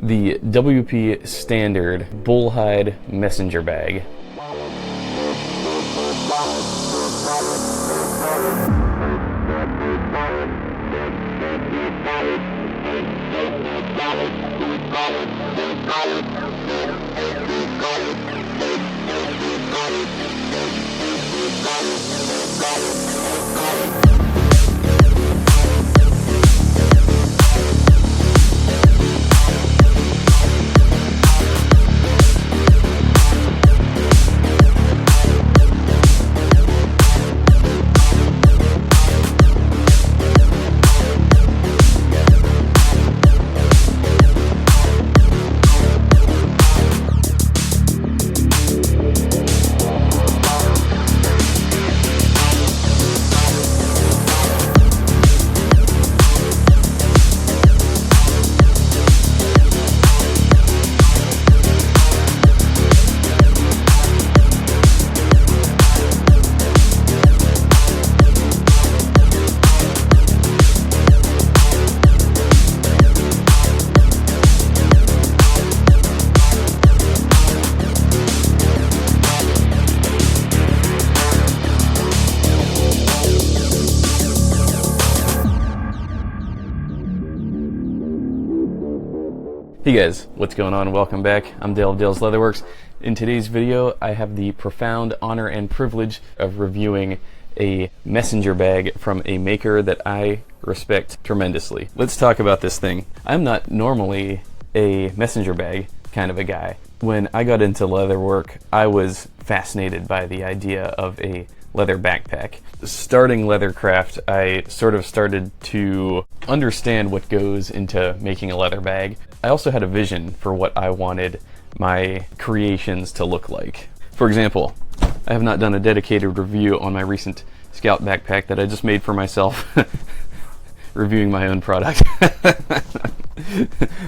the WP standard BULLHIDE messenger bag. Hey guys, what's going on? Welcome back. I'm Dale of Dale's Leatherworks. In today's video, I have the profound honor and privilege of reviewing a messenger bag from a maker that I respect tremendously. Let's talk about this thing. I'm not normally a messenger bag kind of a guy. When I got into leatherwork, I was fascinated by the idea of a leather backpack. Starting leathercraft, I sort of started to understand what goes into making a leather bag. I also had a vision for what I wanted my creations to look like. For example, I have not done a dedicated review on my recent Scout backpack that I just made for myself, reviewing my own product.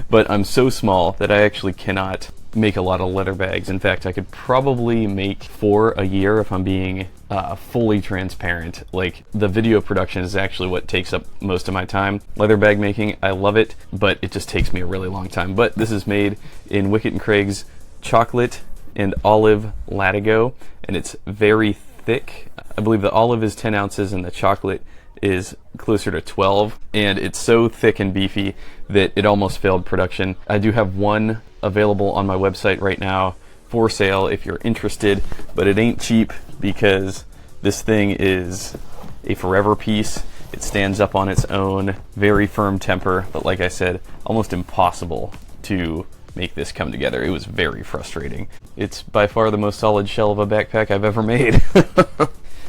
But I'm so small that I actually cannot make a lot of leather bags. In fact, I could probably make 4 a year if I'm being fully transparent. Like, the video production is actually what takes up most of my time. Leather bag making, I love it, but it just takes me a really long time. But this is made in Wickett & Craig's chocolate and olive latigo, and it's very thick. I believe the olive is 10 ounces and the chocolate is closer to 12, and it's so thick and beefy that it almost failed production. I do have one available on my website right now for sale if you're interested, but it ain't cheap because this thing is a forever piece. It stands up on its own, very firm temper, but like I said, almost impossible to make this come together. It was very frustrating. It's by far the most solid shell of a backpack I've ever made.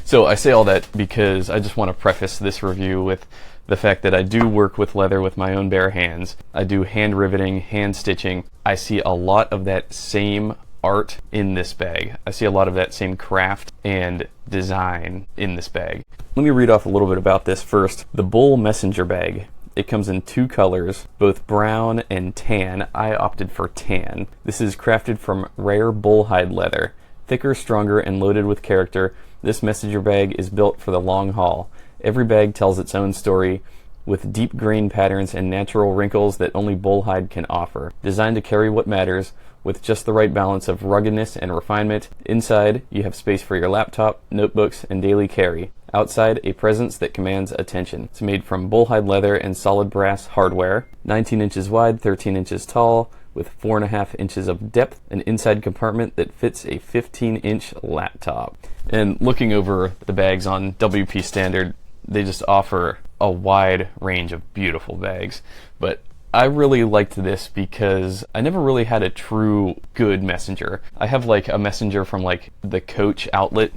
So I say all that because I just want to preface this review with the fact that I do work with leather with my own bare hands. I do hand riveting, hand stitching. I see a lot of that same art in this bag. I see a lot of that same craft and design in this bag. Let me read off a little bit about this first. The Bull Messenger Bag. It comes in 2 colors, both brown and tan. I opted for tan. This is crafted from rare bullhide leather. Thicker, stronger, and loaded with character, this messenger bag is built for the long haul. Every bag tells its own story, with deep grain patterns and natural wrinkles that only bullhide can offer. Designed to carry what matters, with just the right balance of ruggedness and refinement. Inside, you have space for your laptop, notebooks, and daily carry. Outside, a presence that commands attention. It's made from bullhide leather and solid brass hardware. 19 inches wide, 13 inches tall, with 4.5 inches of depth, an inside compartment that fits a 15-inch laptop. And looking over the bags on WP Standard, they just offer a wide range of beautiful bags. But I really liked this because I never really had a true good messenger. I have like a messenger from like the Coach outlet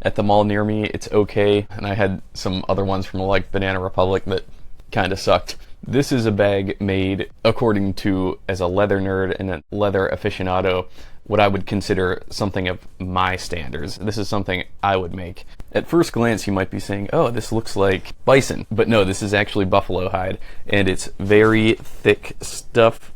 at the mall near me. It's okay. And I had some other ones from like Banana Republic that kind of sucked. This is a bag made according to, as a leather nerd and a leather aficionado, what I would consider something of my standards. This is something I would make. At first glance, you might be saying, oh, this looks like bison. But no, this is actually buffalo hide, and it's very thick stuff.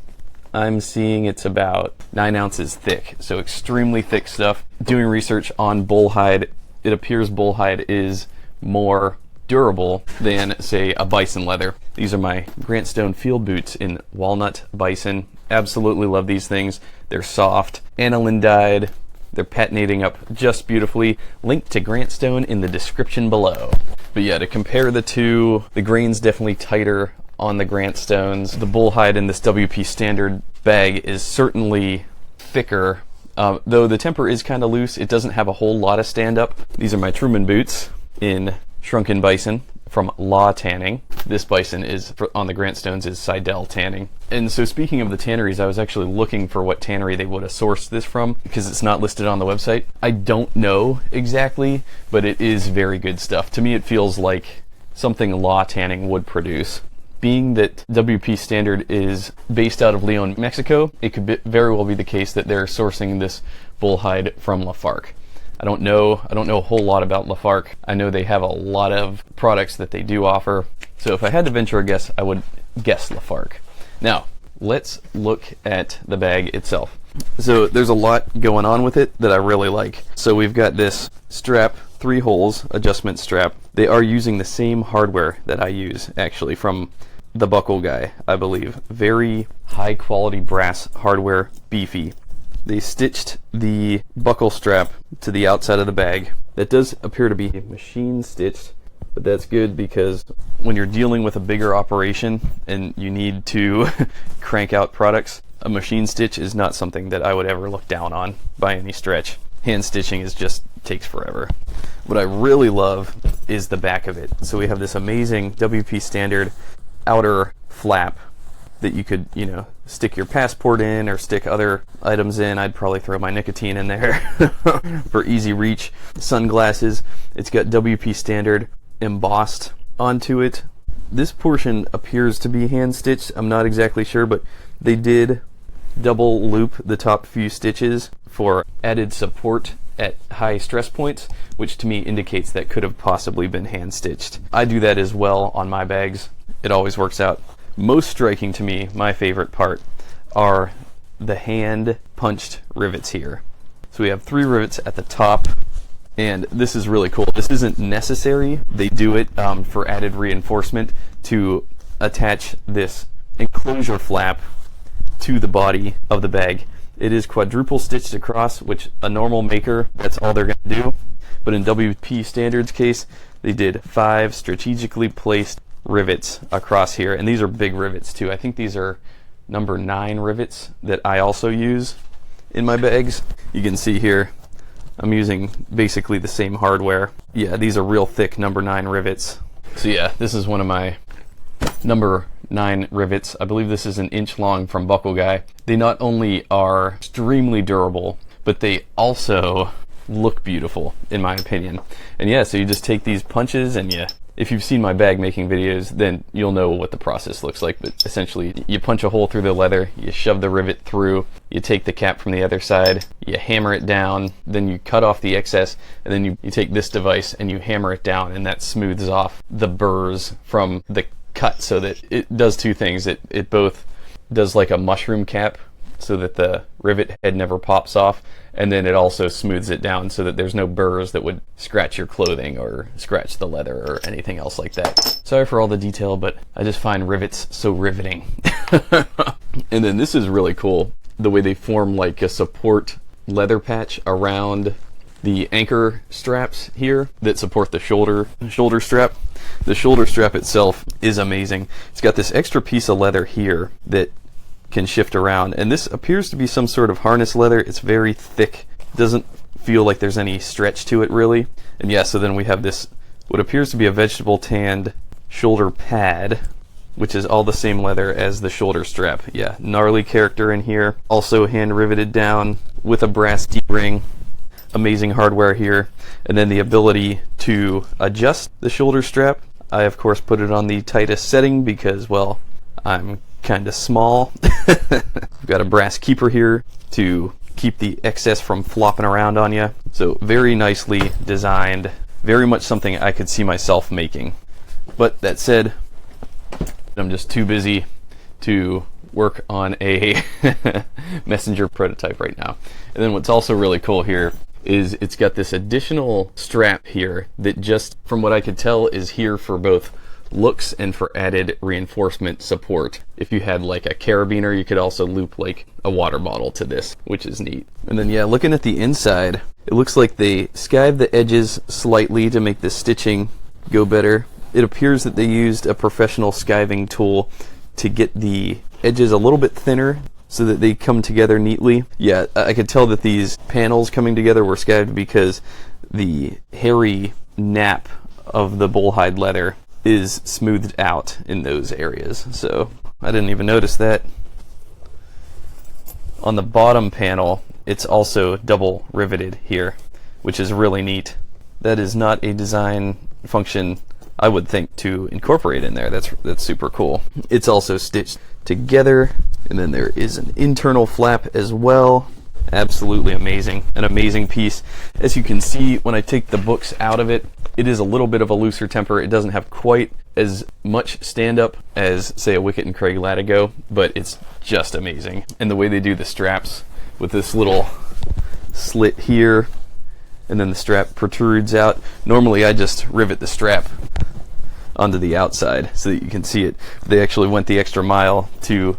I'm seeing it's about 9 ounces thick, so extremely thick stuff. Doing research on bullhide, it appears bullhide is more durable than, say, a bison leather. These are my Grantstone field boots in walnut bison. Absolutely love these things. They're soft, aniline dyed. They're patinating up just beautifully. Link to Grantstone in the description below. But yeah, to compare the two, the grain's definitely tighter on the Grantstones. The BULLHIDE in this WP Standard bag is certainly thicker. Though the temper is kind of loose, it doesn't have a whole lot of stand-up. These are my Truman boots in Shrunken Bison from Law Tanning. This bison is, on the Grantstones, is Seidel Tanning. And so speaking of the tanneries, I was actually looking for what tannery they would have sourced this from, because it's not listed on the website. I don't know exactly, but it is very good stuff. To me, it feels like something Law Tanning would produce. Being that WP Standard is based out of Leon, Mexico, it could very well be the case that they're sourcing this BULLHIDE from Lafargue. I don't know a whole lot about Lafargue. I know they have a lot of products that they do offer. So if I had to venture a guess, I would guess Lafargue. Now, let's look at the bag itself. So there's a lot going on with it that I really like. So we've got this strap, 3 holes, adjustment strap. They are using the same hardware that I use, actually, from the Buckle Guy, I believe. Very high quality brass hardware, beefy. They stitched the buckle strap to the outside of the bag. That does appear to be machine stitched, but that's good because when you're dealing with a bigger operation and you need to crank out products, a machine stitch is not something that I would ever look down on by any stretch. Hand stitching is just takes forever. What I really love is the back of it. So we have this amazing WP Standard outer flap that you could, stick your passport in or stick other items in. I'd probably throw my nicotine in there for easy reach. Sunglasses. It's got WP Standard embossed onto it. This portion appears to be hand stitched. I'm not exactly sure, but they did double loop the top few stitches for added support at high stress points, which to me indicates that could have possibly been hand stitched. I do that as well on my bags. It always works out. Most striking to me, my favorite part, are the hand punched rivets here. So we have 3 rivets at the top, and this is really cool. This isn't necessary. They do it for added reinforcement to attach this enclosure flap to the body of the bag. It is quadruple stitched across, which a normal maker, that's all they're going to do. But in WP Standard's case, they did 5 strategically placed rivets across here, and these are big rivets too. I think these are number 9 rivets that I also use in my bags. You can see here I'm using basically the same hardware. Yeah, these are real thick number 9 rivets. So yeah, this is one of my number 9 rivets. I believe this is an inch long from Buckle Guy. They not only are extremely durable, but they also look beautiful, in my opinion. And yeah, so you just take these punches, and if you've seen my bag making videos, then you'll know what the process looks like. But essentially, you punch a hole through the leather, you shove the rivet through, you take the cap from the other side, you hammer it down, then you cut off the excess, and then you take this device and you hammer it down, and that smooths off the burrs from the cut, so that it does 2 things. It both does like a mushroom cap so that the rivet head never pops off, and then it also smooths it down so that there's no burrs that would scratch your clothing or scratch the leather or anything else like that. Sorry for all the detail, but I just find rivets so riveting. And then this is really cool, the way they form like a support leather patch around the anchor straps here that support the shoulder strap. The shoulder strap itself is amazing. It's got this extra piece of leather here that can shift around, and this appears to be some sort of harness leather. It's very thick, doesn't feel like there's any stretch to it really. And yeah, so then we have this what appears to be a vegetable tanned shoulder pad, which is all the same leather as the shoulder strap. Yeah, gnarly character in here, also hand riveted down with a brass D-ring. Amazing hardware here. And then the ability to adjust the shoulder strap. I of course put it on the tightest setting because, well, I'm kind of small. We've got a brass keeper here to keep the excess from flopping around on you. So very nicely designed, very much something I could see myself making. But that said, I'm just too busy to work on a messenger prototype right now. And then what's also really cool here is it's got this additional strap here that just, from what I could tell, is here for both looks and for added reinforcement support. If you had like a carabiner, you could also loop like a water bottle to this, which is neat. And then yeah, looking at the inside, it looks like they skived the edges slightly to make the stitching go better. It appears that they used a professional skiving tool to get the edges a little bit thinner so that they come together neatly. Yeah, I could tell that these panels coming together were skived because the hairy nap of the bullhide leather is smoothed out in those areas. So I didn't even notice that. On the bottom panel, it's also double riveted here, which is really neat. That is not a design function I would think to incorporate in there. That's super cool. It's also stitched together, and then there is an internal flap as well. Absolutely amazing. An amazing piece. As you can see, when I take the books out of it, it is a little bit of a looser temper. It doesn't have quite as much stand-up as, say, a Wicket and Craig Latigo, but it's just amazing. And the way they do the straps with this little slit here, and then the strap protrudes out. Normally I just rivet the strap onto the outside so that you can see it. They actually went the extra mile to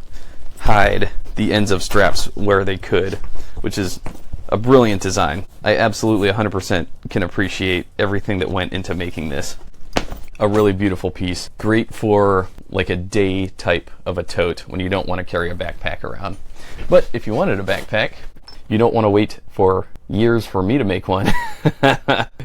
hide the ends of straps where they could, which is a brilliant design. I absolutely 100% can appreciate everything that went into making this. A really beautiful piece. Great for like a day type of a tote when you don't want to carry a backpack around. But if you wanted a backpack, you don't want to wait for years for me to make one.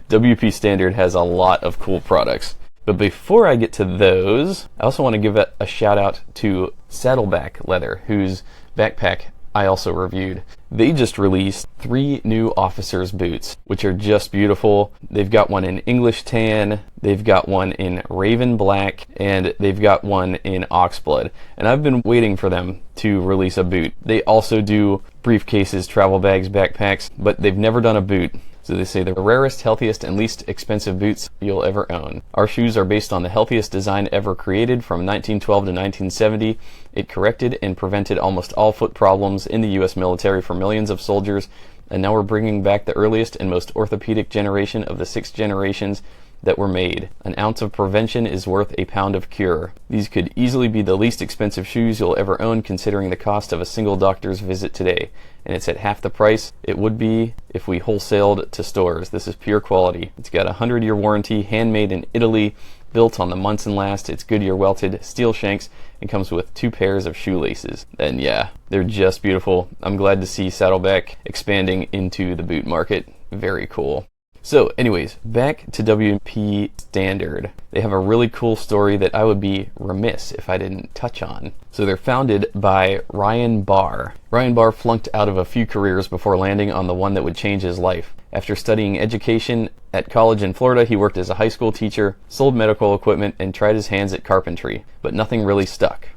WP Standard has a lot of cool products. But before I get to those, I also want to give a shout out to Saddleback Leather, whose backpack I also reviewed. They just released 3 new officers' boots, which are just beautiful. They've got one in English tan, they've got one in Raven Black, and they've got one in Oxblood. And I've been waiting for them to release a boot. They also do briefcases, travel bags, backpacks, but they've never done a boot. So they say the rarest, healthiest, and least expensive boots you'll ever own. Our shoes are based on the healthiest design ever created from 1912 to 1970. It corrected and prevented almost all foot problems in the U.S. military for millions of soldiers, and now we're bringing back the earliest and most orthopedic generation of the 6 generations that were made. An ounce of prevention is worth a pound of cure. These could easily be the least expensive shoes you'll ever own, considering the cost of a single doctor's visit today. And it's at half the price it would be if we wholesaled to stores. This is pure quality. It's got a 100-year warranty, handmade in Italy, built on the Munson last. It's Goodyear welted steel shanks and comes with 2 pairs of shoelaces. And yeah, they're just beautiful. I'm glad to see Saddleback expanding into the boot market. Very cool. So anyways, back to WP Standard. They have a really cool story that I would be remiss if I didn't touch on. So they're founded by Ryan Barr. Ryan Barr flunked out of a few careers before landing on the one that would change his life. After studying education at college in Florida, he worked as a high school teacher, sold medical equipment, and tried his hands at carpentry, but nothing really stuck.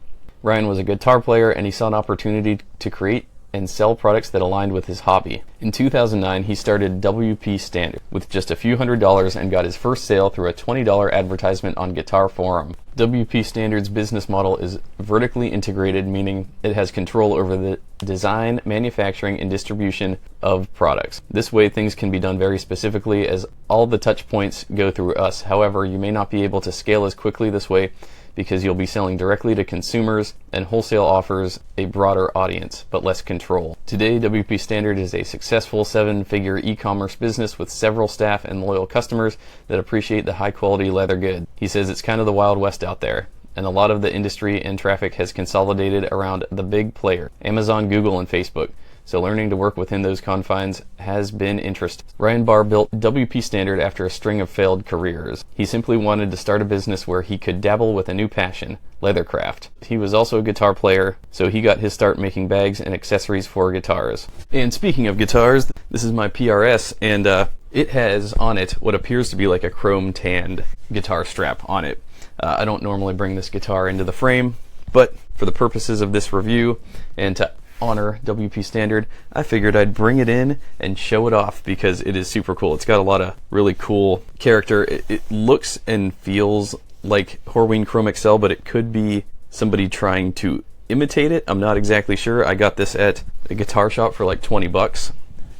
Ryan was a guitar player, and he saw an opportunity to create and sell products that aligned with his hobby. In 2009, he started WP Standard with just a few $100s and got his first sale through a $20 advertisement on Guitar Forum. WP Standard's business model is vertically integrated, meaning it has control over the design, manufacturing, and distribution of products. This way, things can be done very specifically as all the touch points go through us. However, you may not be able to scale as quickly this way because you'll be selling directly to consumers, and wholesale offers a broader audience, but less control. Today, WP Standard is a successful 7-figure e-commerce business with several staff and loyal customers that appreciate the high-quality leather good. He says it's kind of the Wild West out there, and a lot of the industry and traffic has consolidated around the big player, Amazon, Google, and Facebook. So learning to work within those confines has been interesting. Ryan Barr built WP Standard after a string of failed careers. He simply wanted to start a business where he could dabble with a new passion, leathercraft. He was also a guitar player, so he got his start making bags and accessories for guitars. And speaking of guitars, this is my PRS, and it has on it what appears to be like a chrome tanned guitar strap on it. I don't normally bring this guitar into the frame, but for the purposes of this review and to honor WP Standard, I figured I'd bring it in and show it off because it is super cool. It's got a lot of really cool character. It looks and feels like Horween Chrome XL, but it could be somebody trying to imitate it. I'm not exactly sure. I got this at a guitar shop for like 20 bucks,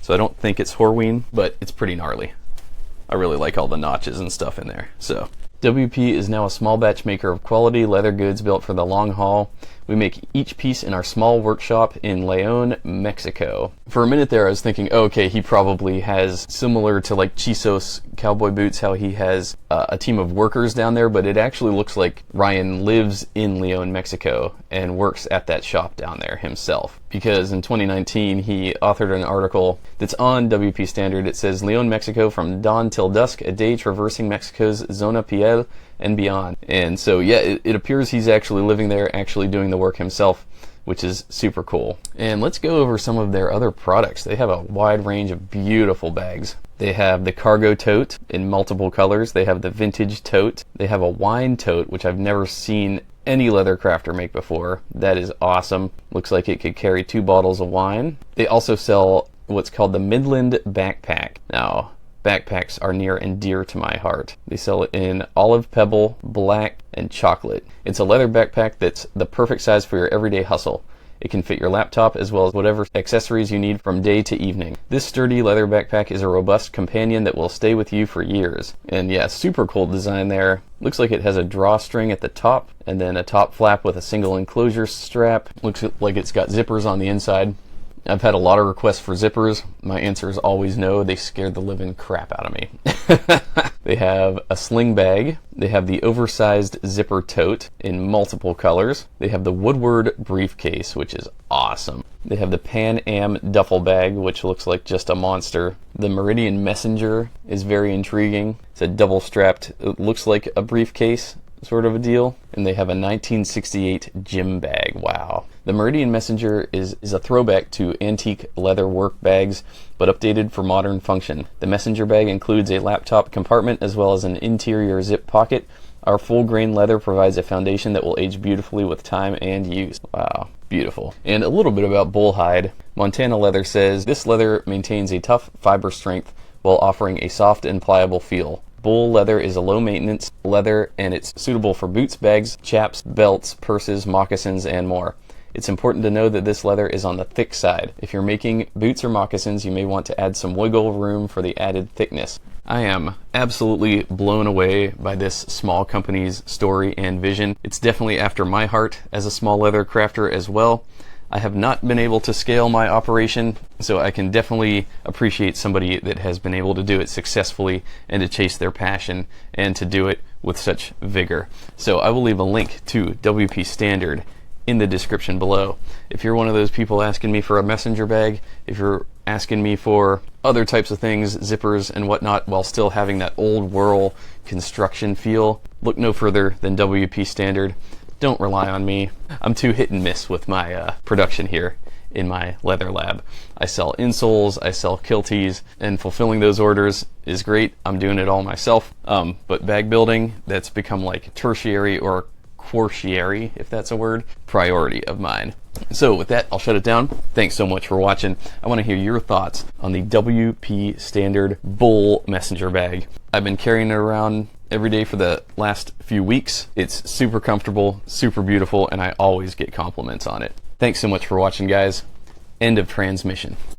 so I don't think it's Horween, but it's pretty gnarly. I really like all the notches and stuff in there. So WP is now a small batch maker of quality leather goods built for the long haul. We make each piece in our small workshop in Leon, Mexico. For a minute there I was thinking, oh, okay, he probably has, similar to like Chisos Cowboy Boots, how he has a team of workers down there, but it actually looks like Ryan lives in Leon, Mexico and works at that shop down there himself. Because in 2019 he authored an article that's on WP Standard. It says, Leon, Mexico, from dawn till dusk, a day traversing Mexico's Zona Piel and beyond. And so yeah, it appears he's actually living there, actually doing the work himself, which is super cool. And let's go over some of their other products. They have a wide range of beautiful bags. They have the cargo tote in multiple colors. They have the vintage tote. They have a wine tote, which I've never seen any leather crafter make before. That is awesome. Looks like it could carry 2 bottles of wine. They also sell what's called the Midland backpack. Now, backpacks are near and dear to my heart. They sell it in olive pebble, black, and chocolate. It's a leather backpack that's the perfect size for your everyday hustle. It can fit your laptop as well as whatever accessories you need from day to evening. This sturdy leather backpack is a robust companion that will stay with you for years. And yeah, super cool design there. Looks like it has a drawstring at the top and then a top flap with a single enclosure strap. Looks like it's got zippers on the inside. I've had a lot of requests for zippers. My answer is always no. They scared the living crap out of me. They have a sling bag. They have the oversized zipper tote in multiple colors. They have the Woodward briefcase, which is awesome. They have the Pan Am duffel bag, which looks like just a monster. The Meridian Messenger is very intriguing. It's a double strapped, it looks like a briefcase sort of a deal. And they have a 1968 gym bag. Wow. The Meridian Messenger is a throwback to antique leather work bags, but updated for modern function. The Messenger bag includes a laptop compartment as well as an interior zip pocket. Our full grain leather provides a foundation that will age beautifully with time and use. Wow, beautiful. And a little bit about BULLHIDE. Montana Leather says, this leather maintains a tough fiber strength while offering a soft and pliable feel. Bull leather is a low-maintenance leather, and it's suitable for boots, bags, chaps, belts, purses, moccasins, and more. It's important to know that this leather is on the thick side. If you're making boots or moccasins, you may want to add some wiggle room for the added thickness. I am absolutely blown away by this small company's story and vision. It's definitely after my heart as a small leather crafter as well. I have not been able to scale my operation, so I can definitely appreciate somebody that has been able to do it successfully and to chase their passion and to do it with such vigor. So I will leave a link to WP Standard in the description below. If you're one of those people asking me for a messenger bag, if you're asking me for other types of things, zippers and whatnot, while still having that old whirl construction feel, look no further than WP Standard. Don't rely on me. I'm too hit and miss with my production here in my leather lab. I sell insoles, I sell kilties, and fulfilling those orders is great. I'm doing it all myself. But bag building, that's become like tertiary or quaternary, if that's a word, priority of mine. So with that, I'll shut it down. Thanks so much for watching. I want to hear your thoughts on the WP Standard Bull Messenger Bag. I've been carrying it around every day for the last few weeks. It's super comfortable, super beautiful, and I always get compliments on it. Thanks so much for watching, guys. End of transmission.